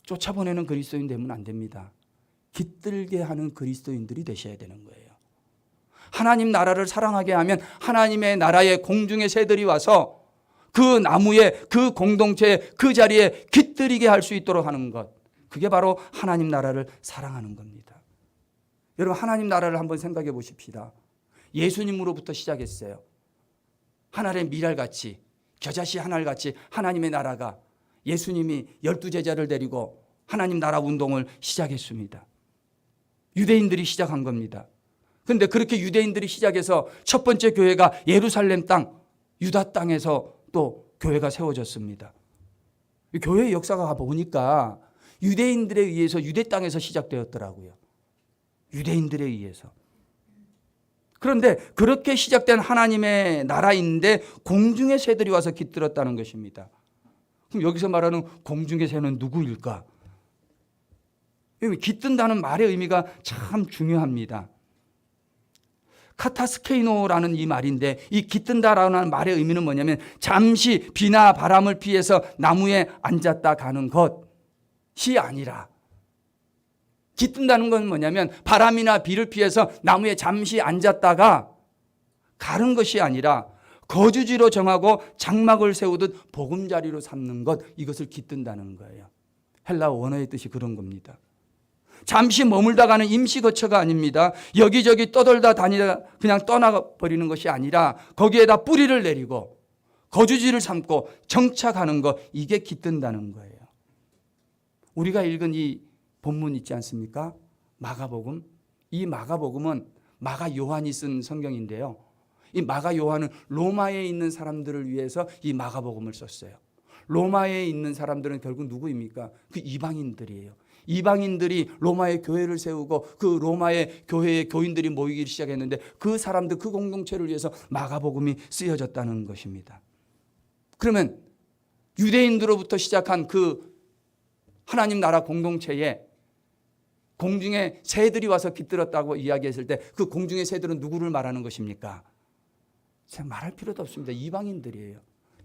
쫓아보내는 그리스도인 되면 안 됩니다. 깃들게 하는 그리스도인들이 되셔야 되는 거예요. 하나님 나라를 사랑하게 하면 하나님의 나라에 공중의 새들이 와서 그 나무에 그 공동체에 그 자리에 깃들이게 할 수 있도록 하는 것, 그게 바로 하나님 나라를 사랑하는 겁니다. 여러분 하나님 나라를 한번 생각해 보십시다. 예수님으로부터 시작했어요. 하늘의 밀알같이 겨자씨 한 알같이 하나님의 나라가 예수님이 12제자를 데리고 하나님 나라 운동을 시작했습니다. 유대인들이 시작한 겁니다. 그런데 그렇게 유대인들이 시작해서 첫 번째 교회가 예루살렘 땅, 유다 땅에서 또 교회가 세워졌습니다. 교회의 역사가 보니까 유대인들에 의해서 유대 땅에서 시작되었더라고요. 유대인들에 의해서. 그런데 그렇게 시작된 하나님의 나라인데 공중의 새들이 와서 깃들었다는 것입니다. 그럼 여기서 말하는 공중의 새는 누구일까? 깃든다는 말의 의미가 참 중요합니다. 카타스케이노라는 이 말인데 이 깃든다라는 말의 의미는 뭐냐면 잠시 비나 바람을 피해서 나무에 앉았다 가는 것이 아니라, 깃든다는 건 뭐냐면 바람이나 비를 피해서 나무에 잠시 앉았다가 가는 것이 아니라 거주지로 정하고 장막을 세우듯 보금자리로 삼는 것, 이것을 깃든다는 거예요. 헬라 원어의 뜻이 그런 겁니다. 잠시 머물다 가는 임시 거처가 아닙니다. 여기저기 떠돌다 다니다 그냥 떠나버리는 것이 아니라 거기에다 뿌리를 내리고 거주지를 삼고 정착하는 것, 이게 깃든다는 거예요. 우리가 읽은 이 본문 있지 않습니까? 마가복음. 이 마가복음은 마가 요한이 쓴 성경인데요. 이 마가 요한은 로마에 있는 사람들을 위해서 이 마가복음을 썼어요. 로마에 있는 사람들은 결국 누구입니까? 그 이방인들이에요. 이방인들이 로마의 교회를 세우고 그 로마의 교회의 교인들이 모이기 시작했는데 그 사람들, 그 공동체를 위해서 마가복음이 쓰여졌다는 것입니다. 그러면 유대인들로부터 시작한 그 하나님 나라 공동체에 공중에 새들이 와서 깃들었다고 이야기했을 때 그 공중의 새들은 누구를 말하는 것입니까? 제가 말할 필요도 없습니다. 이방인들이에요.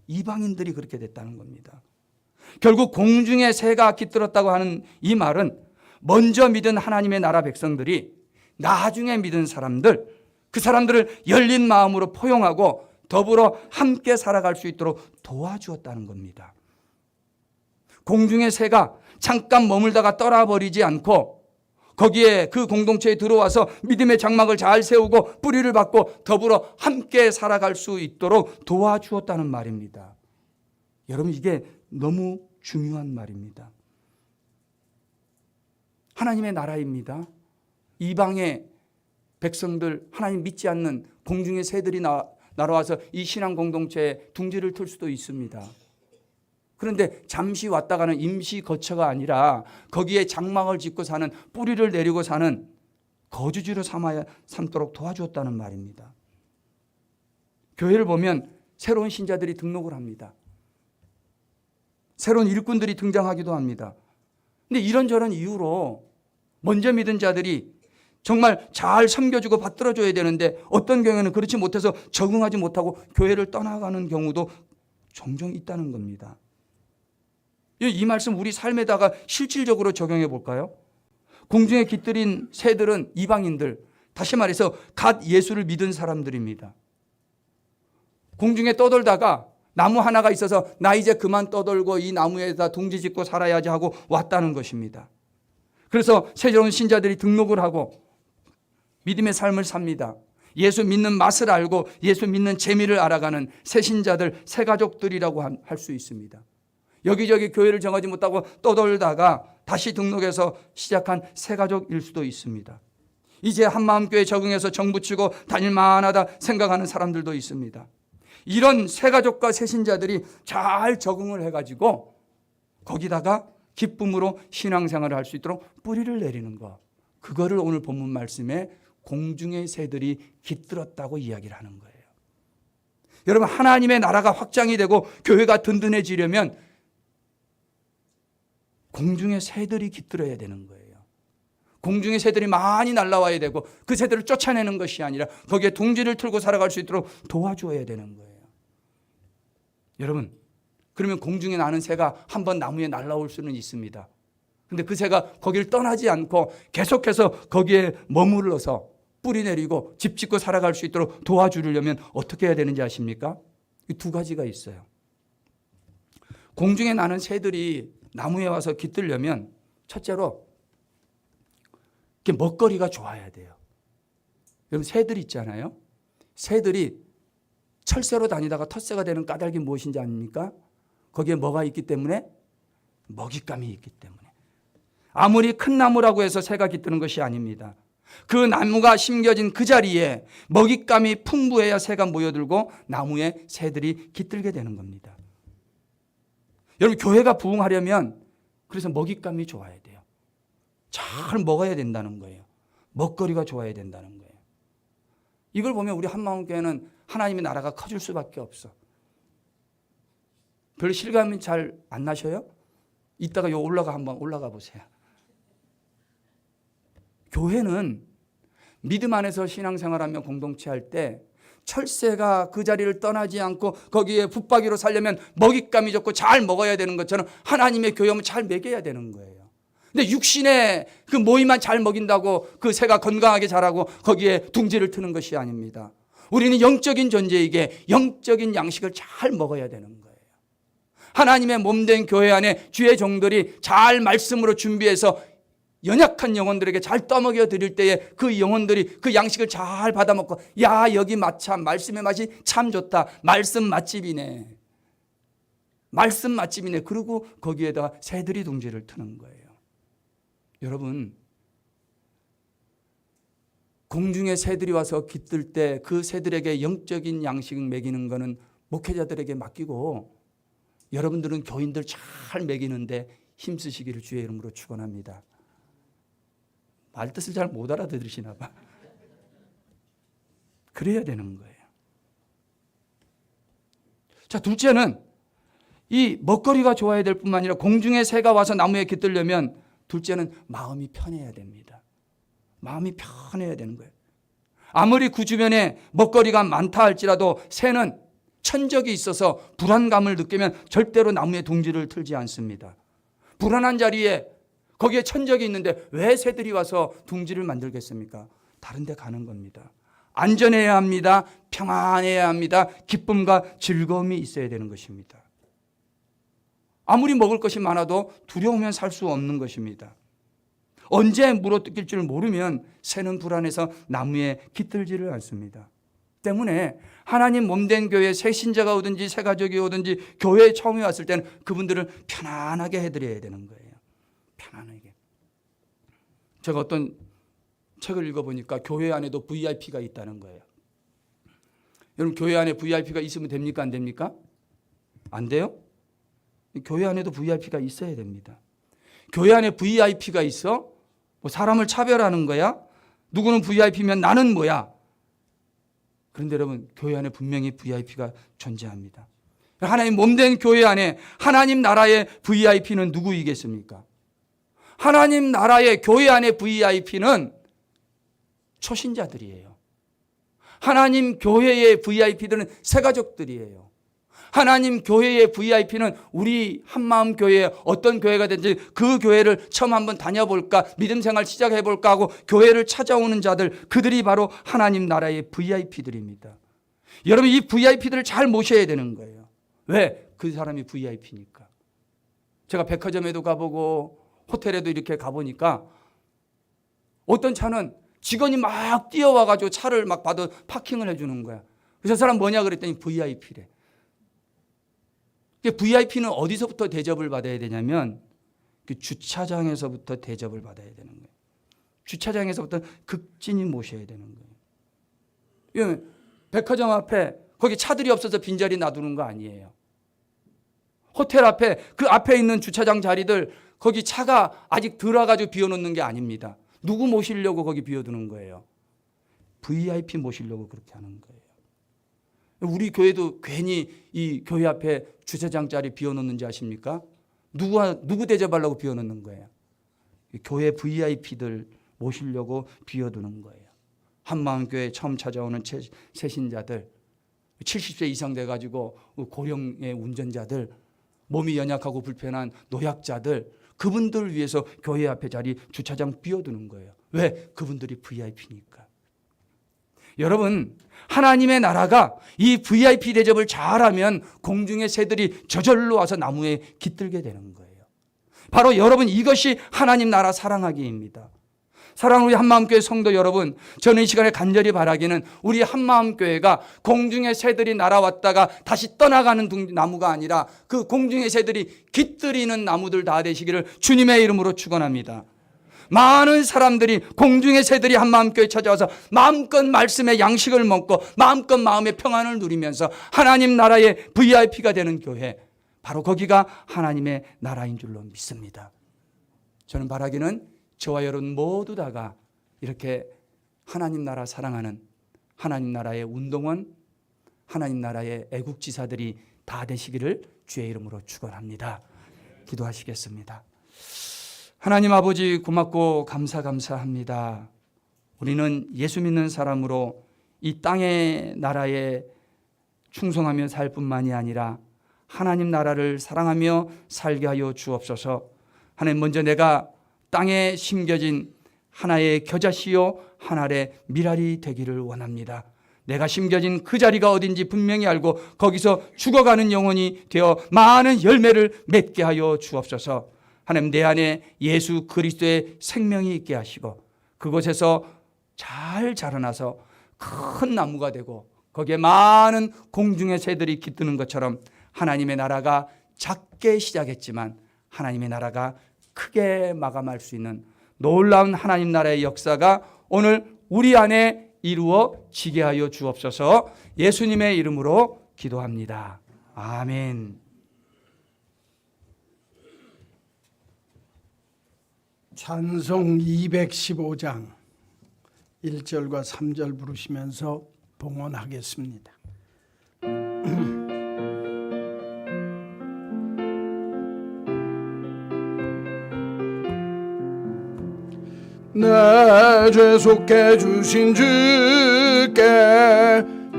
이방인들이 그렇게 됐다는 겁니다. 결국 공중에 새가 깃들었다고 하는 이 말은 먼저 믿은 하나님의 나라 백성들이 나중에 믿은 사람들, 그 사람들을 열린 마음으로 포용하고 더불어 함께 살아갈 수 있도록 도와주었다는 겁니다. 공중의 새가 잠깐 머물다가 떠나버리지 않고 거기에 그 공동체에 들어와서 믿음의 장막을 잘 세우고 뿌리를 받고 더불어 함께 살아갈 수 있도록 도와주었다는 말입니다. 여러분, 이게 너무 중요한 말입니다. 하나님의 나라입니다. 이방의 백성들, 하나님 믿지 않는 공중의 새들이 날아와서 이 신앙 공동체에 둥지를 틀 수도 있습니다. 그런데 잠시 왔다 가는 임시 거처가 아니라 거기에 장막을 짓고 사는, 뿌리를 내리고 사는 거주지로 삼도록 도와주었다는 말입니다. 교회를 보면 새로운 신자들이 등록을 합니다. 새로운 일꾼들이 등장하기도 합니다. 근데 이런저런 이유로 먼저 믿은 자들이 정말 잘 섬겨주고 받들어줘야 되는데 어떤 경우에는 그렇지 못해서 적응하지 못하고 교회를 떠나가는 경우도 종종 있다는 겁니다. 이 말씀 우리 삶에다가 실질적으로 적용해 볼까요? 공중에 깃들인 새들은 이방인들, 다시 말해서 갓 예수를 믿은 사람들입니다. 공중에 떠돌다가 나무 하나가 있어서 나 이제 그만 떠돌고 이 나무에다 둥지 짓고 살아야지 하고 왔다는 것입니다. 그래서 새로운 신자들이 등록을 하고 믿음의 삶을 삽니다. 예수 믿는 맛을 알고 예수 믿는 재미를 알아가는 새 신자들, 새 가족들이라고 할 수 있습니다. 여기저기 교회를 정하지 못하고 떠돌다가 다시 등록해서 시작한 새 가족일 수도 있습니다. 이제 한마음교회에 적응해서 정붙이고 다닐만하다 생각하는 사람들도 있습니다. 이런 새 가족과 새 신자들이 잘 적응을 해가지고 거기다가 기쁨으로 신앙생활을 할 수 있도록 뿌리를 내리는 것, 그거를 오늘 본문 말씀에 공중의 새들이 깃들었다고 이야기를 하는 거예요. 여러분, 하나님의 나라가 확장이 되고 교회가 든든해지려면 공중의 새들이 깃들어야 되는 거예요. 공중의 새들이 많이 날아와야 되고 그 새들을 쫓아내는 것이 아니라 거기에 둥지를 틀고 살아갈 수 있도록 도와줘야 되는 거예요. 여러분, 그러면 공중에 나는 새가 한번 나무에 날아올 수는 있습니다. 근데 그 새가 거기를 떠나지 않고 계속해서 거기에 머물러서 뿌리 내리고 집 짓고 살아갈 수 있도록 도와주려면 어떻게 해야 되는지 아십니까? 이 두 가지가 있어요. 공중에 나는 새들이 나무에 와서 깃들려면 첫째로 이렇게 먹거리가 좋아야 돼요. 여러분, 새들 있잖아요. 새들이 철새로 다니다가 텃새가 되는 까닭이 무엇인지 아닙니까? 거기에 뭐가 있기 때문에? 먹잇감이 있기 때문에. 아무리 큰 나무라고 해서 새가 깃드는 것이 아닙니다. 그 나무가 심겨진 그 자리에 먹잇감이 풍부해야 새가 모여들고 나무에 새들이 깃들게 되는 겁니다. 여러분, 교회가 부흥하려면 그래서 먹잇감이 좋아야 돼요. 잘 먹어야 된다는 거예요. 먹거리가 좋아야 된다는 거예요. 이걸 보면 우리 한마음교회는 하나님의 나라가 커질 수밖에 없어. 별 실감이 잘 안 나셔요? 이따가 한번 올라가 보세요. 교회는 믿음 안에서 신앙생활하며 공동체할 때 철새가 그 자리를 떠나지 않고 거기에 붙박이로 살려면 먹잇감이 좋고 잘 먹어야 되는 것처럼 하나님의 교회는 잘 먹여야 되는 거예요. 근데 육신의 그 모이만 잘 먹인다고 그 새가 건강하게 자라고 거기에 둥지를 트는 것이 아닙니다. 우리는 영적인 존재에게 영적인 양식을 잘 먹어야 되는 거예요. 하나님의 몸된 교회 안에 주의 종들이 잘 말씀으로 준비해서 연약한 영혼들에게 잘 떠먹여 드릴 때에 그 영혼들이 그 양식을 잘 받아먹고, 야, 여기 마참 말씀의 맛이 참 좋다, 말씀 맛집이네, 말씀 맛집이네, 그리고 거기에다가 새들이 둥지를 트는 거예요. 여러분, 공중에 새들이 와서 깃들 때 그 새들에게 영적인 양식을 먹이는 것은 목회자들에게 맡기고, 여러분들은 교인들 잘 먹이는데 힘쓰시기를 주의 이름으로 축원합니다. 말 뜻을 잘 못 알아들으시나 봐. 그래야 되는 거예요. 자, 둘째는 이 먹거리가 좋아야 될 뿐만 아니라 공중에 새가 와서 나무에 깃들려면 둘째는 마음이 편해야 됩니다. 마음이 편해야 되는 거예요. 아무리 그 주변에 먹거리가 많다 할지라도 새는 천적이 있어서 불안감을 느끼면 절대로 나무에 둥지를 틀지 않습니다. 불안한 자리에 거기에 천적이 있는데 왜 새들이 와서 둥지를 만들겠습니까? 다른 데 가는 겁니다. 안전해야 합니다. 평안해야 합니다. 기쁨과 즐거움이 있어야 되는 것입니다. 아무리 먹을 것이 많아도 두려우면 살 수 없는 것입니다. 언제 물어뜯길 줄 모르면 새는 불안해서 나무에 깃들지를 않습니다. 때문에 하나님 몸된 교회에 새 신자가 오든지 새 가족이 오든지 교회에 처음에 왔을 때는 그분들을 편안하게 해드려야 되는 거예요. 편안하게. 제가 어떤 책을 읽어보니까 교회 안에도 VIP가 있다는 거예요. 여러분, 교회 안에 VIP가 있으면 됩니까? 안 됩니까? 안 돼요? 교회 안에도 VIP가 있어야 됩니다. 교회 안에 VIP가 있어? 뭐 사람을 차별하는 거야? 누구는 VIP면 나는 뭐야? 그런데 여러분, 교회 안에 분명히 VIP가 존재합니다. 하나님 몸된 교회 안에 하나님 나라의 VIP는 누구이겠습니까? 하나님 나라의 교회 안에 VIP는 초신자들이에요. 하나님 교회의 VIP들은 새가족들이에요. 하나님 교회의 VIP는 우리 한마음 교회에 어떤 교회가 된지 그 교회를 처음 한번 다녀볼까, 믿음 생활 시작해볼까 하고 교회를 찾아오는 자들, 그들이 바로 하나님 나라의 VIP들입니다. 여러분, 이 VIP들을 잘 모셔야 되는 거예요. 왜? 그 사람이 VIP니까. 제가 백화점에도 가보고 호텔에도 이렇게 가보니까 어떤 차는 직원이 막 뛰어와가지고 차를 막 받아 파킹을 해주는 거야. 그래서 그 사람 뭐냐 그랬더니 VIP래. VIP는 어디서부터 대접을 받아야 되냐면 그 주차장에서부터 대접을 받아야 되는 거예요. 주차장에서부터 극진히 모셔야 되는 거예요. 백화점 앞에 거기 차들이 없어서 빈자리 놔두는 거 아니에요. 호텔 앞에 그 앞에 있는 주차장 자리들 거기 차가 아직 들어가지고 비워놓는 게 아닙니다. 누구 모시려고 거기 비워두는 거예요? VIP 모시려고 그렇게 하는 거예요. 우리 교회도 괜히 이 교회 앞에 주차장 자리 비워놓는지 아십니까? 누구 대접하려고 비워놓는 거예요? 교회 VIP들 모시려고 비워두는 거예요. 한마음교회 처음 찾아오는 새신자들, 70세 이상 돼가지고 고령의 운전자들, 몸이 연약하고 불편한 노약자들, 그분들을 위해서 교회 앞에 자리 주차장 비워두는 거예요. 왜? 그분들이 VIP니까. 여러분, 하나님의 나라가 이 VIP 대접을 잘하면 공중의 새들이 저절로 와서 나무에 깃들게 되는 거예요. 바로 여러분, 이것이 하나님 나라 사랑하기입니다. 사랑하는 우리 한마음교회 성도 여러분, 저는 이 시간에 간절히 바라기는 우리 한마음교회가 공중의 새들이 날아왔다가 다시 떠나가는 나무가 아니라 그 공중의 새들이 깃들이는 나무들 다 되시기를 주님의 이름으로 축원합니다. 많은 사람들이 공중의 새들이 한마음교회 찾아와서 마음껏 말씀의 양식을 먹고 마음껏 마음의 평안을 누리면서 하나님 나라의 VIP가 되는 교회, 바로 거기가 하나님의 나라인 줄로 믿습니다. 저는 바라기는 저와 여러분 모두 다가 이렇게 하나님 나라 사랑하는 하나님 나라의 운동원, 하나님 나라의 애국지사들이 다 되시기를 주의 이름으로 축원합니다. 기도하시겠습니다. 하나님 아버지, 고맙고 감사합니다. 우리는 예수 믿는 사람으로 이 땅의 나라에 충성하며 살 뿐만이 아니라 하나님 나라를 사랑하며 살게 하여 주옵소서. 하나님, 먼저 내가 땅에 심겨진 하나의 겨자씨요 하나의 밀알이 되기를 원합니다. 내가 심겨진 그 자리가 어딘지 분명히 알고 거기서 죽어가는 영혼이 되어 많은 열매를 맺게 하여 주옵소서. 하나님 내 안에 예수 그리스도의 생명이 있게 하시고 그곳에서 잘 자라나서 큰 나무가 되고 거기에 많은 공중의 새들이 깃드는 것처럼 하나님의 나라가 작게 시작했지만 하나님의 나라가 크게 마감할 수 있는 놀라운 하나님 나라의 역사가 오늘 우리 안에 이루어지게 하여 주옵소서. 예수님의 이름으로 기도합니다. 아멘. 찬송 215장 1절과 3절 부르시면서 봉헌하겠습니다. 내 죄 속해 주신 주께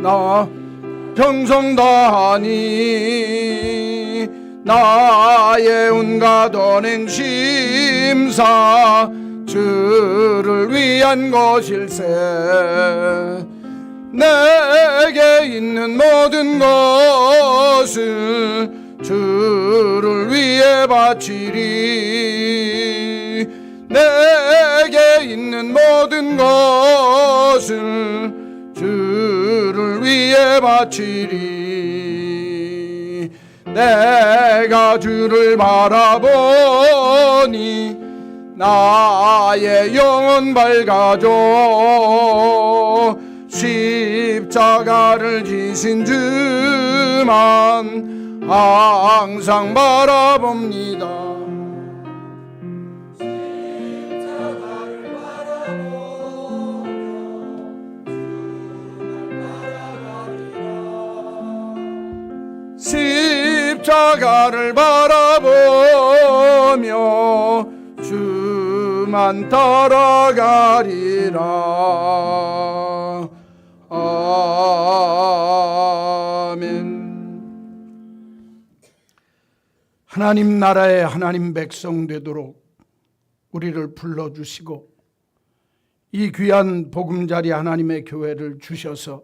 나 평생 다하니 나의 온갖 언행 심사 주를 위한 것일세. 내게 있는 모든 것을 주를 위해 바치리. 내게 있는 모든 것을 주를 위해 바치리. 내가 주를 바라보니 나의 영혼 밝아져. 십자가를 지신 주만 항상 바라봅니다. 십자가를 바라보며 주만 따라가리라. 아멘. 하나님 나라의 하나님 백성 되도록 우리를 불러주시고 이 귀한 보금자리 하나님의 교회를 주셔서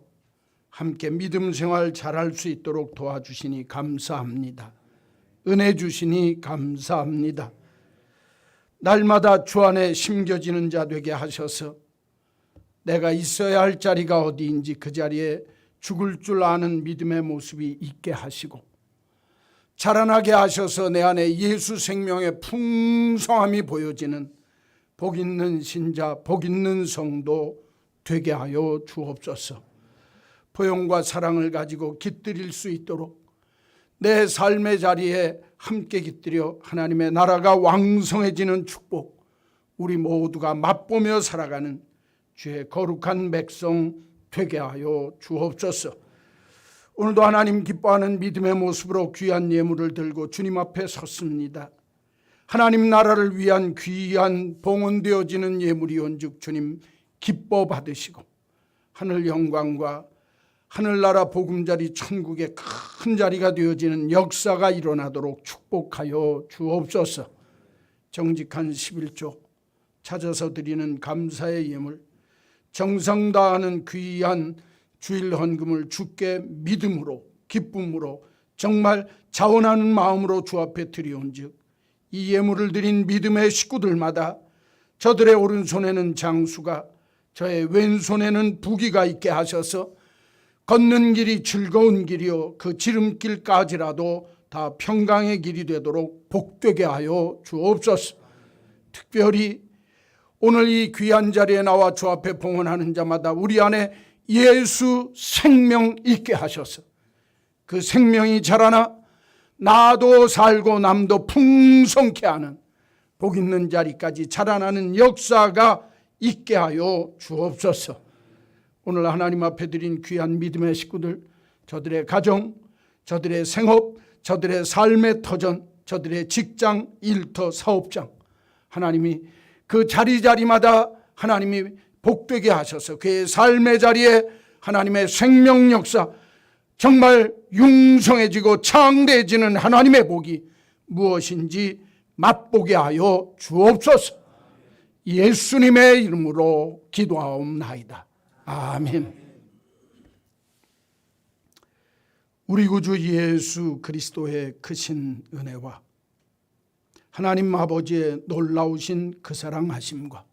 함께 믿음 생활 잘할 수 있도록 도와주시니 감사합니다. 은혜 주시니 감사합니다. 날마다 주 안에 심겨지는 자 되게 하셔서 내가 있어야 할 자리가 어디인지 그 자리에 죽을 줄 아는 믿음의 모습이 있게 하시고 자라나게 하셔서 내 안에 예수 생명의 풍성함이 보여지는 복 있는 신자, 복 있는 성도 되게 하여 주옵소서. 포용과 사랑을 가지고 깃들일 수 있도록 내 삶의 자리에 함께 깃들여 하나님의 나라가 왕성해지는 축복, 우리 모두가 맛보며 살아가는 주의 거룩한 백성 되게 하여 주옵소서. 오늘도 하나님 기뻐하는 믿음의 모습으로 귀한 예물을 들고 주님 앞에 섰습니다. 하나님 나라를 위한 귀한 봉헌되어지는 예물이 온즉 주님 기뻐 받으시고 하늘 영광과 하늘나라 보금자리 천국의 큰 자리가 되어지는 역사가 일어나도록 축복하여 주옵소서. 정직한 11조 찾아서 드리는 감사의 예물, 정성 다하는 귀한 주일 헌금을 주께 믿음으로 기쁨으로 정말 자원하는 마음으로 주 앞에 드리온즉 이 예물을 드린 믿음의 식구들마다 저들의 오른손에는 장수가 저의 왼손에는 부귀가 있게 하셔서 걷는 길이 즐거운 길이요 그 지름길까지라도 다 평강의 길이 되도록 복되게 하여 주옵소서. 특별히 오늘 이 귀한 자리에 나와 주 앞에 봉헌하는 자마다 우리 안에 예수 생명 있게 하셔서 그 생명이 자라나 나도 살고 남도 풍성케 하는 복 있는 자리까지 자라나는 역사가 있게 하여 주옵소서. 오늘 하나님 앞에 드린 귀한 믿음의 식구들, 저들의 가정, 저들의 생업, 저들의 삶의 터전, 저들의 직장, 일터, 사업장, 하나님이 그 자리자리마다 하나님이 복되게 하셔서 그의 삶의 자리에 하나님의 생명 역사, 정말 융성해지고 창대해지는 하나님의 복이 무엇인지 맛보게 하여 주옵소서. 예수님의 이름으로 기도하옵나이다. 아멘. 우리 구주 예수 그리스도의 크신 은혜와 하나님 아버지의 놀라우신 그 사랑하심과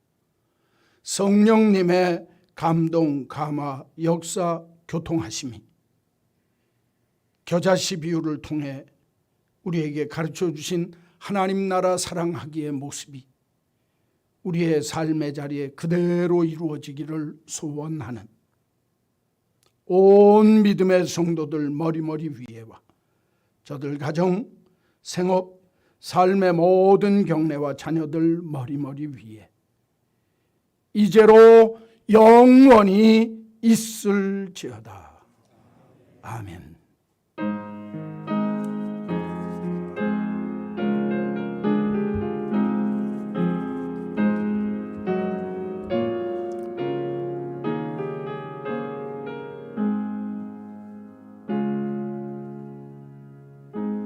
성령님의 감동, 감화, 역사, 교통하심이 겨자씨 비유를 통해 우리에게 가르쳐 주신 하나님 나라 사랑하기의 모습이 우리의 삶의 자리에 그대로 이루어지기를 소원하는 온 믿음의 성도들 머리머리 위에와 저들 가정, 생업, 삶의 모든 경례와 자녀들 머리머리 위에 이제로 영원히 있을지어다. 아멘.